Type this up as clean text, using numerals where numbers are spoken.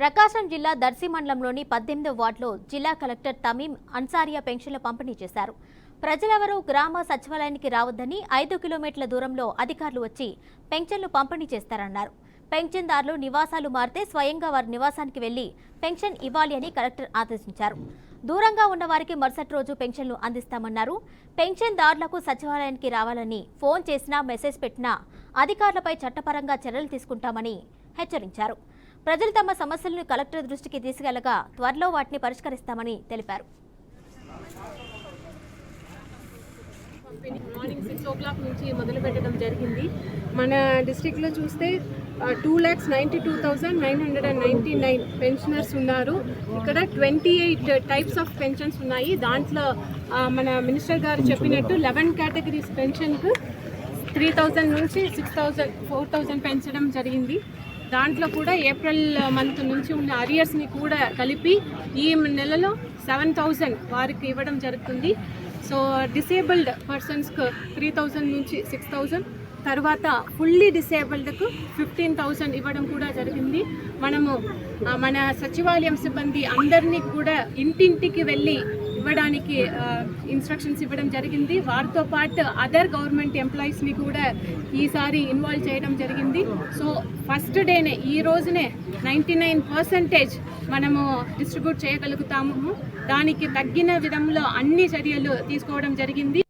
ప్రకాశం జిల్లా దర్శి మండలంలోని 18వ వార్డులో జిల్లా కలెక్టర్ తమీం అన్సారియా పెన్షన్ల పంపిణీ చేశారు. ప్రజలెవరూ గ్రామ సచివాలయానికి రావద్దని 5 కిలోమీటర్ల దూరంలో అధికారులు వచ్చి పెన్షన్లు పంపిణీ చేస్తారన్నారు. పెన్షన్దారులు నివాసాలు మారితే స్వయంగా వారి నివాసానికి వెళ్లి పెన్షన్ ఇవ్వాలి అని కలెక్టర్ ఆదేశించారు. దూరంగా ఉన్న వారికి మరుసటి రోజు పెన్షన్లు అందిస్తామన్నారు. పెన్షన్దారులకు సచివాలయానికి రావాలని ఫోన్ చేసినా మెసేజ్ పెట్టినా అధికారులపై చట్టపరంగా చర్యలు తీసుకుంటామని హెచ్చరించారు. ప్రజలు తమ సమస్యలను కలెక్టర్ దృష్టికి తీసుకెళ్లగా త్వరలో వాటిని పరిష్కరిస్తామని తెలిపారు. మార్నింగ్ 6 o'clock నుంచి మొదలు పెట్టడం జరిగింది. మన డిస్ట్రిక్ట్లో చూస్తే 2,92,999 పెన్షనర్స్ ఉన్నారు. ఇక్కడ 28 టైప్స్ ఆఫ్ పెన్షన్స్ ఉన్నాయి. దాంట్లో మన మినిస్టర్ గారు చెప్పినట్టు 11 కేటగిరీస్ పెన్షన్కు 3,000 నుంచి 6,000, 4,000 పెంచడం జరిగింది. దాంట్లో కూడా ఏప్రిల్ మంత్ నుంచి ఉన్న అరియర్స్ని కూడా కలిపి ఈ నెలలో 7,000 వారికి ఇవ్వడం జరుగుతుంది. సో డిసేబుల్డ్ పర్సన్స్కు 3,000 నుంచి 6,000, తర్వాత ఫుల్లీ డిసేబుల్డ్కు 15,000 ఇవ్వడం కూడా జరిగింది. మనము మన సచివాలయం సిబ్బంది అందరినీ కూడా ఇంటింటికి వెళ్ళి ఇవ్వడానికి ఇన్స్ట్రక్షన్స్ ఇవ్వడం జరిగింది. వారితో పాటు అదర్ గవర్నమెంట్ ఎంప్లాయీస్ని కూడా ఈసారి ఇన్వాల్వ్ చేయడం జరిగింది. సో ఫస్ట్ డేనే ఈ రోజునే 99% మనము డిస్ట్రిబ్యూట్ చేయగలుగుతాము. దానికి తగ్గిన విధంలో అన్ని చర్యలు తీసుకోవడం జరిగింది.